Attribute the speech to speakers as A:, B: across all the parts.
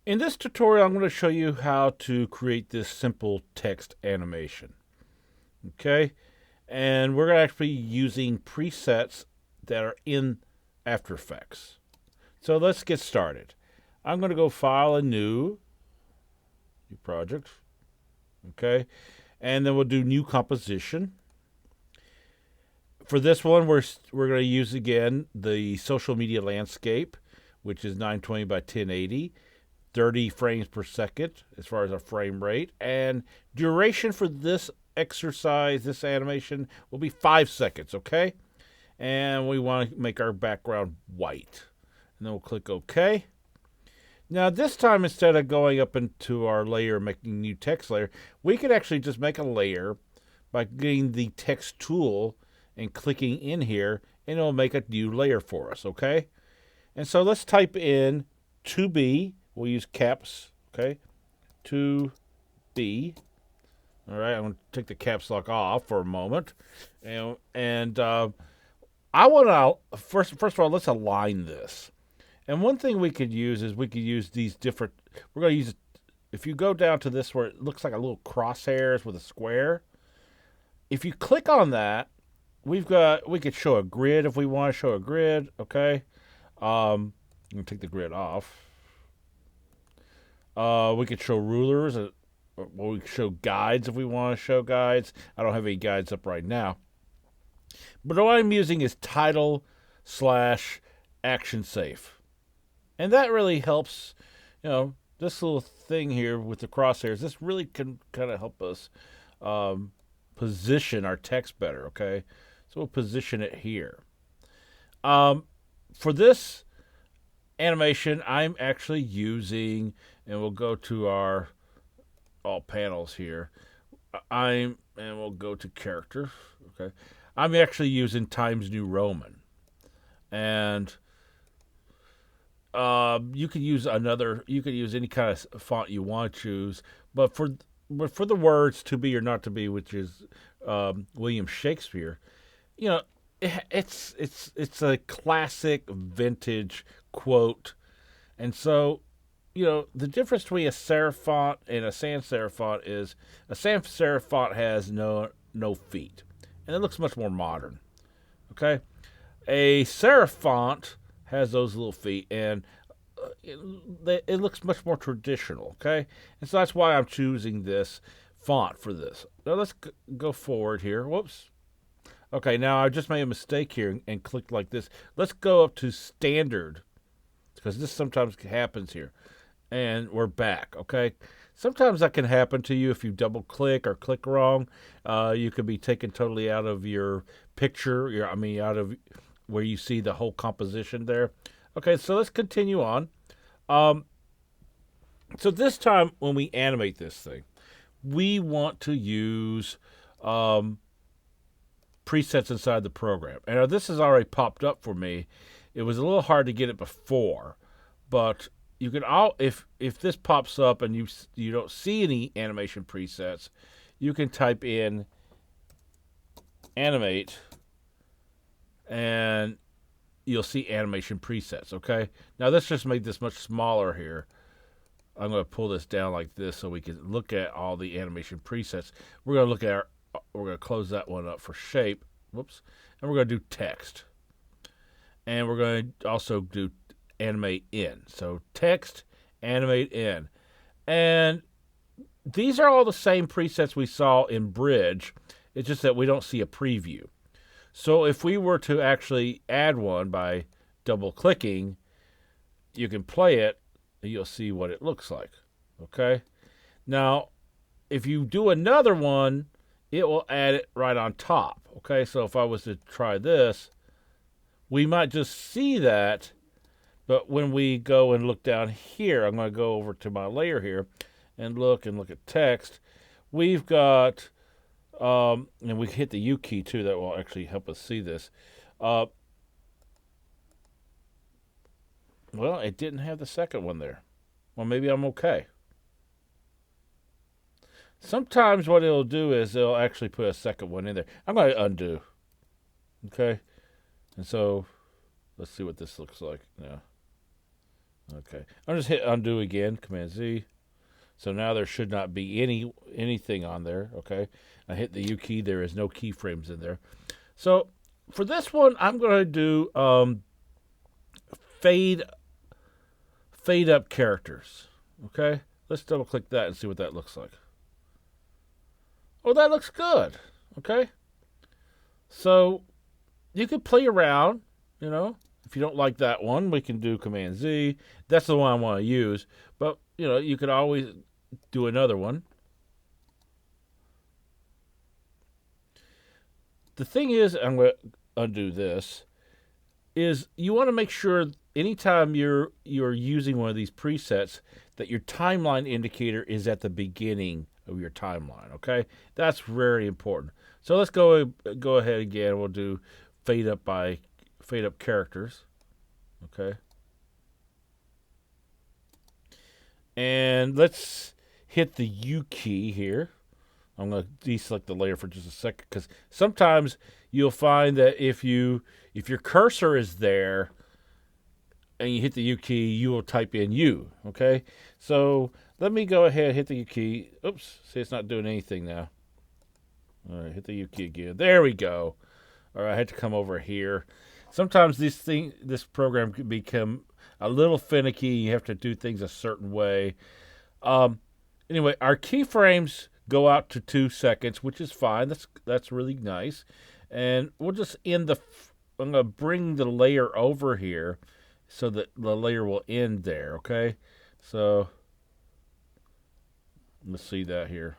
A: In this tutorial, I'm going to show you how to create this simple text animation. Okay? And we're actually using presets that are in After Effects. So let's get started. I'm going to go File a new project. Okay? And then we'll do New Composition. For this one, we're going to use again the social media landscape, which is 920 by 1080. 30 frames per second as far as our frame rate. And duration for this exercise, this animation, will be 5 seconds, okay? And we want to make our background white. And then we'll click OK. Now, this time, instead of going up into our layer, making a new text layer, we could actually just make a layer by getting the text tool and clicking in here, and it'll make a new layer for us, okay? And so let's type in 2B. We'll use caps, okay? 2B. All right, I'm going to take the caps lock off for a moment. And I want to, first of all, let's align this. And one thing we could use is we could use these different, we're going to use, if you go down to this where it looks like a little crosshairs with a square, if you click on that, we could show a grid if we want to show a grid, okay? I'm going to take the grid off. We could show rulers. We could show guides if we want to show guides. I don't have any guides up right now. But what I'm using is title / action safe. And that really helps, this little thing here with the crosshairs, this really can kind of help us position our text better, okay? So we'll position it here. For this animation, I'm actually using, and we'll go to our all panels here. And we'll go to character. Okay, I'm actually using Times New Roman, and you could use any kind of font you want to choose, but for the words to be or not to be, which is William Shakespeare, it's a classic vintage quote. And so, the difference between a serif font and a sans serif font is a sans serif font has no feet, and it looks much more modern. Okay, a serif font has those little feet, and it looks much more traditional. Okay, and so that's why I'm choosing this font for this. Now let's go forward here. Whoops. Okay, now I just made a mistake here and clicked like this. Let's go up to standard, because this sometimes happens here. And we're back, okay? Sometimes that can happen to you if you double click or click wrong. You could be taken totally out of your picture, out of where you see the whole composition there. Okay, so let's continue on. So this time when we animate this thing, we want to use presets inside the program. And this has already popped up for me. It was a little hard to get it before, but you can if this pops up and you don't see any animation presets, you can type in animate and you'll see animation presets, okay? Now let's just make this much smaller here. I'm going to pull this down like this so we can look at all the animation presets. We're going to close that one up for shape. Whoops. And we're going to do text. And we're going to also do animate in. So text, animate in. And these are all the same presets we saw in Bridge. It's just that we don't see a preview. So if we were to actually add one by double clicking, you can play it and you'll see what it looks like. Okay? Now, if you do another one, it will add it right on top. Okay, so if I was to try this, we might just see that, but when we go and look down here, I'm going to go over to my layer here and look at text. We've got, and we hit the U key too, that will actually help us see this. Well, it didn't have the second one there. Well, maybe I'm okay. Sometimes what it'll do is it'll actually put a second one in there. I'm going to undo. Okay? And so, let's see what this looks like now. Okay. I'll just hit undo again, Command Z. So now there should not be anything on there. Okay. I hit the U key. There is no keyframes in there. So for this one, I'm going to do fade up characters. Okay. Let's double click that and see what that looks like. Oh, that looks good. Okay. So you can play around, you know. If you don't like that one, we can do Command Z. That's the one I want to use. But, you know, you could always do another one. The thing is, I'm going to undo this, is you want to make sure anytime you're using one of these presets that your timeline indicator is at the beginning of your timeline, okay? That's very important. So let's go ahead again. We'll do fade up characters, okay? And let's hit the U key here. I'm going to deselect the layer for just a second because sometimes you'll find that if your cursor is there and you hit the U key, you will type in U, okay? So let me go ahead and hit the U key. Oops, see, it's not doing anything now. All right, hit the U key again. There we go. All right, I had to come over here. Sometimes this program can become a little finicky. You have to do things a certain way. Anyway, our keyframes go out to 2 seconds, which is fine. That's really nice. And we'll just I'm going to bring the layer over here so that the layer will end there, okay? So let's see that here.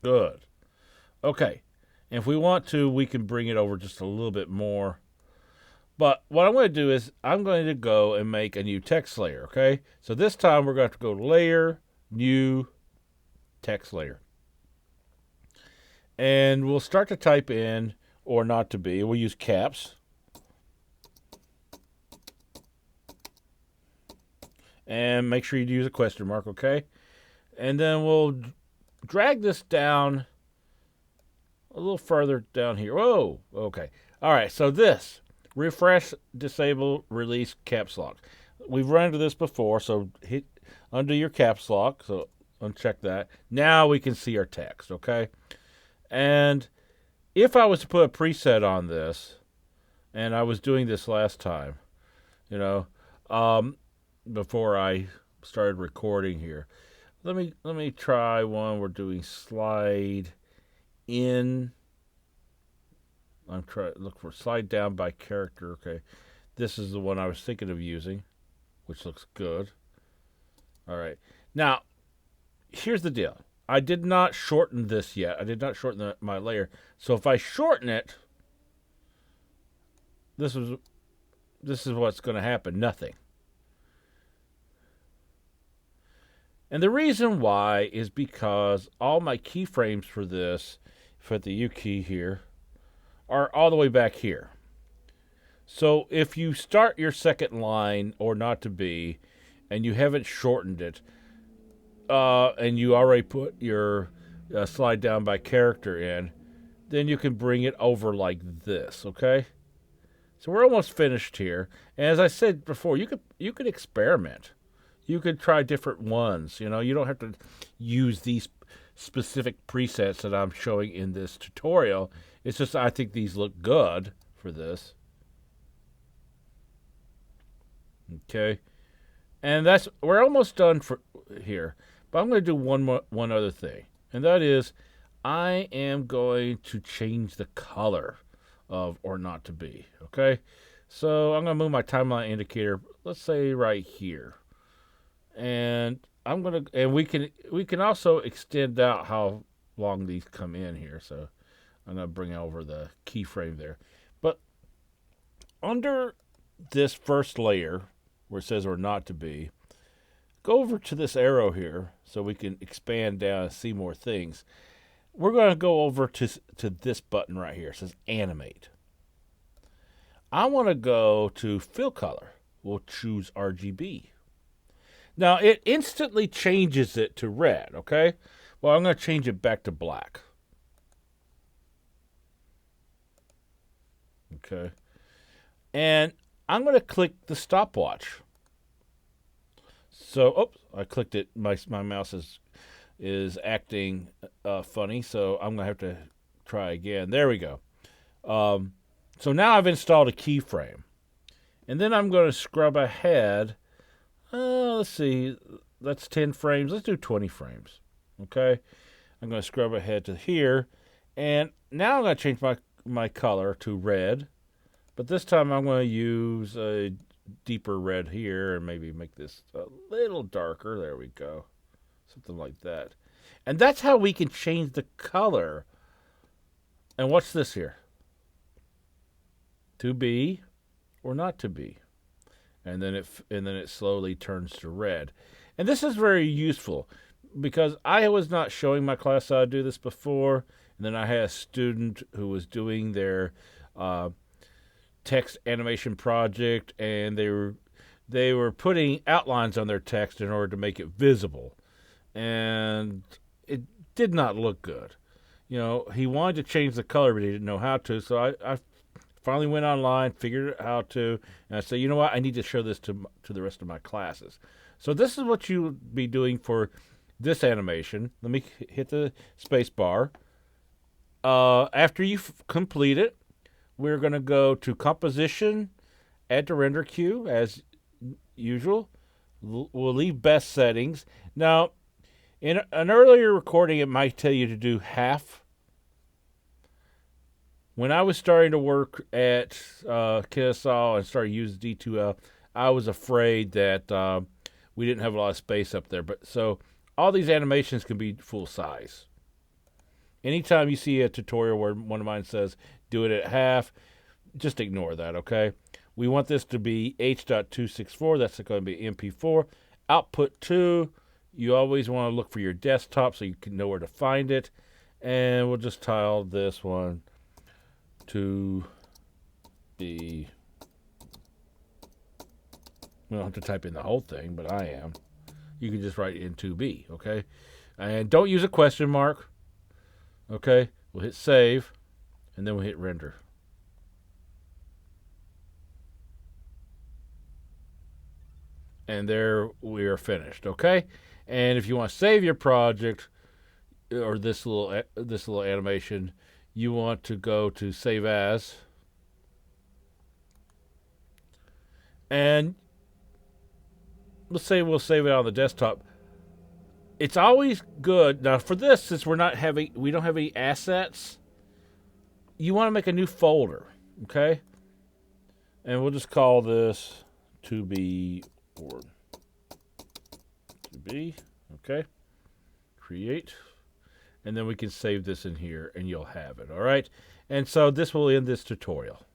A: Good. Okay. And if we want to, we can bring it over just a little bit more. But what I'm going to do is I'm going to go and make a new text layer, okay? So this time we're going to have to go to Layer, New, Text Layer. And we'll start to type in or not to be. We'll use caps. And make sure you use a question mark, okay? And then we'll drag this down a little further down here. Whoa, okay. All right, so this, refresh, disable, release, caps lock. We've run into this before, so hit undo your caps lock, so uncheck that. Now we can see our text, okay? And if I was to put a preset on this, and I was doing this last time, you know, before I started recording here, let me try one. We're doing slide in. I'm trying to look for slide down by character. Okay, this is the one I was thinking of using, which looks good. All right, now here's the deal. I did not shorten this yet. I did not shorten my layer. So if I shorten it, this is what's going to happen. Nothing. And the reason why is because all my keyframes for this, for the U key here, are all the way back here. So if you start your second line or not to be, and you haven't shortened it, and you already put your slide down by character in, then you can bring it over like this, okay? So we're almost finished here. And as I said before, you could experiment. You could try different ones. You know, you don't have to use these specific presets that I'm showing in this tutorial. It's just I think these look good for this. Okay. And we're almost done for here. But I'm going to do one other thing. And that is I am going to change the color of or not to be. Okay. So I'm going to move my timeline indicator, let's say right here. And we can also extend out how long these come in here. So I'm going to bring over the keyframe there. But under this first layer where it says or not to be, go over to this arrow here so we can expand down and see more things. We're going to go over to this button right here. It says animate. I want to go to fill color. We'll choose RGB. Now, it instantly changes it to red, okay? Well, I'm going to change it back to black. Okay. And I'm going to click the stopwatch. So, oops, I clicked it. My mouse is acting funny, so I'm gonna have to try again. There we go. So now I've installed a keyframe, and then I'm going to scrub ahead. Let's see, that's 10 frames. Let's do 20 frames. Okay, I'm going to scrub ahead to here, and now I'm going to change my color to red, but this time I'm going to use a deeper red here and maybe make this a little darker. There we go. Something like that. And that's how we can change the color. And what's this here? To be or not to be. And then it slowly turns to red. And this is very useful because I was not showing my class how to do this before. And then I had a student who was doing their text animation project, and they were putting outlines on their text in order to make it visible. And it did not look good. You know, he wanted to change the color, but he didn't know how to. So I finally went online, figured out how to, and I said, you know what, I need to show this to the rest of my classes. So this is what you would be doing for this animation. Let me hit the space bar. After you complete it, we're going to go to Composition, Add to Render Queue, as usual. We'll leave Best Settings. Now, in an earlier recording, it might tell you to do half. When I was starting to work at Kennesaw and started using D2L, I was afraid that we didn't have a lot of space up there. But so all these animations can be full size. Anytime you see a tutorial where one of mine says do it at half, just ignore that, okay? We want this to be H.264. That's going to be MP4. Output 2. You always want to look for your desktop so you can know where to find it. And we'll just tile this one to be... We don't have to type in the whole thing, but I am. You can just write in 2B, okay? And don't use a question mark. Okay, we'll hit save, and then we'll hit render. And there we are finished, okay? And if you want to save your project or this little animation, you want to go to Save As. And let's say we'll save it on the desktop. It's always good. Now for this, since we don't have any assets, you want to make a new folder, okay? And we'll just call this to be board. To be, okay? Create. And then we can save this in here and you'll have it, all right? And so this will end this tutorial.